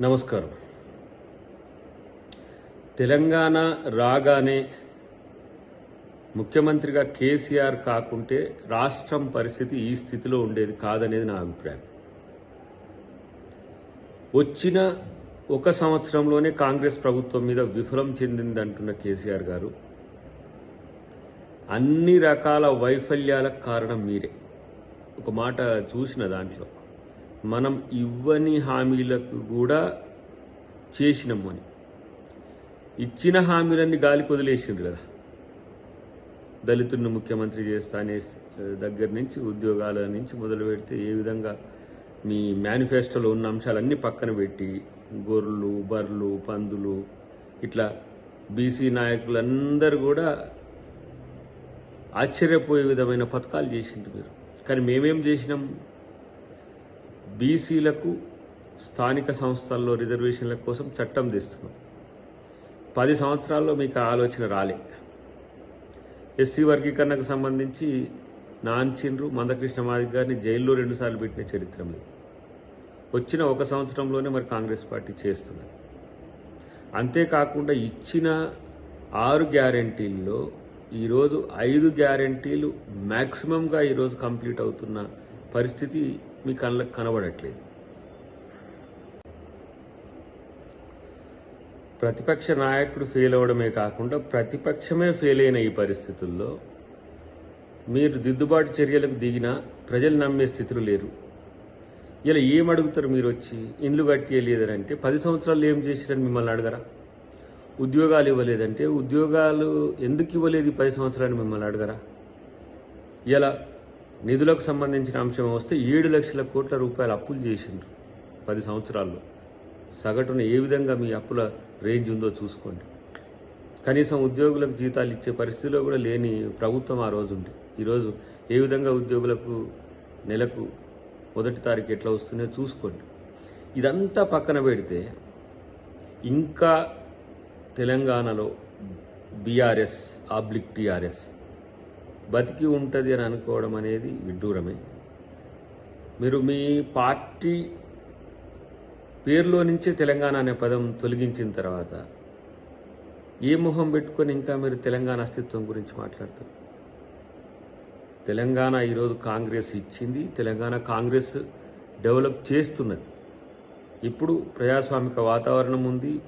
నమస్కారం. తెలంగాణ రాగానే ముఖ్యమంత్రిగా కేసీఆర్ కాకుంటే రాష్ట్రం పరిస్థితి ఈ స్థితిలో ఉండేది కాదనేది నా అభిప్రాయం. వచ్చిన ఒక సంవత్సరంలోనే కాంగ్రెస్ ప్రభుత్వం మీద విఫలం చెందిందంటున్న కేసీఆర్ గారు అన్ని రకాల వైఫల్యాలకు కారణం మీరే. ఒక మాట చూసిన దాంట్లో మనం ఇవ్వని హామీలకు కూడా చేసినాము అని, ఇచ్చిన హామీలన్నీ గాలికి వదిలేసిండ్రు కదా. దళితులను ముఖ్యమంత్రి చేస్తా అనే దగ్గర నుంచి ఉద్యోగాల నుంచి మొదలు పెడితే ఏ విధంగా మీ మేనిఫెస్టోలో ఉన్న అంశాలన్నీ పక్కన పెట్టి గొర్రెలు, బర్రెలు, పందులు ఇట్లా బీసీ నాయకులందరూ కూడా ఆశ్చర్యపోయే విధమైన పథకాలు చేసిండ్రు మీరు. కానీ మేమేం చేసినాం? బీసీలకు స్థానిక సంస్థల్లో రిజర్వేషన్ల కోసం చట్టం తెస్తున్నాం. 10 సంవత్సరాల్లో మీకు ఆలోచన రాలే. ఎస్సీ వర్గీకరణకు సంబంధించి నాంచిండ్రు మందకృష్ణ మాదిగ గారిని జైల్లో 2 సార్లు పెట్టిన చరిత్ర లేదు. వచ్చిన ఒక సంవత్సరంలోనే మరి కాంగ్రెస్ పార్టీ చేస్తున్నది. అంతేకాకుండా ఇచ్చిన 6 గ్యారంటీల్లో ఈరోజు 5 గ్యారంటీలు మ్యాక్సిమంగా ఈరోజు కంప్లీట్ అవుతున్న పరిస్థితి మీ కళ్ళకు కనబడట్లేదు. ప్రతిపక్ష నాయకుడు ఫెయిల్ అవ్వడమే కాకుండా ప్రతిపక్షమే ఫెయిల్ అయిన ఈ పరిస్థితుల్లో మీరు దిద్దుబాటు చర్యలకు దిగినా ప్రజలు నమ్మే స్థితిలో లేరు. ఇలా ఏం అడుగుతారు? మీరు వచ్చి ఇండ్లు కట్టేయలేదంటే 10 సంవత్సరాలు ఏం చేశారని మిమ్మల్ని అడగరా? ఉద్యోగాలు ఇవ్వలేదంటే ఉద్యోగాలు ఎందుకు ఇవ్వలేదు 10 సంవత్సరాలు మిమ్మల్ని అడగరా? ఇలా నిధులకు సంబంధించిన అంశం వస్తే 7 లక్షల కోట్ల రూపాయల అప్పులు చేసిండ్రు 10 సంవత్సరాల్లో. సగటున ఏ విధంగా మీ అప్పుల రేంజ్ ఉందో చూసుకోండి. కనీసం ఉద్యోగులకు జీతాలు ఇచ్చే పరిస్థితిలో కూడా లేని ప్రభుత్వం ఆ రోజు ఉంది. ఈరోజు ఏ విధంగా ఉద్యోగులకు నెలకు 1వ తారీఖు ఎట్లా వస్తుందో చూసుకోండి. ఇదంతా పక్కన పెడితే ఇంకా తెలంగాణలో బీఆర్ఎస్ టీఆర్ఎస్ బతికి ఉంటుంది అని అనుకోవడం అనేది విడ్డూరమే. మీరు మీ పార్టీ పేరులో నుంచే తెలంగాణ అనే పదం తొలగించిన తర్వాత ఏ మొహం పెట్టుకొని ఇంకా మీరు తెలంగాణ అస్తిత్వం గురించి మాట్లాడతారు? తెలంగాణ ఈరోజు కాంగ్రెస్ ఇచ్చింది. తెలంగాణ కాంగ్రెస్ డెవలప్ చేస్తున్నది. ఇప్పుడు ప్రజాస్వామిక వాతావరణం ఉంది.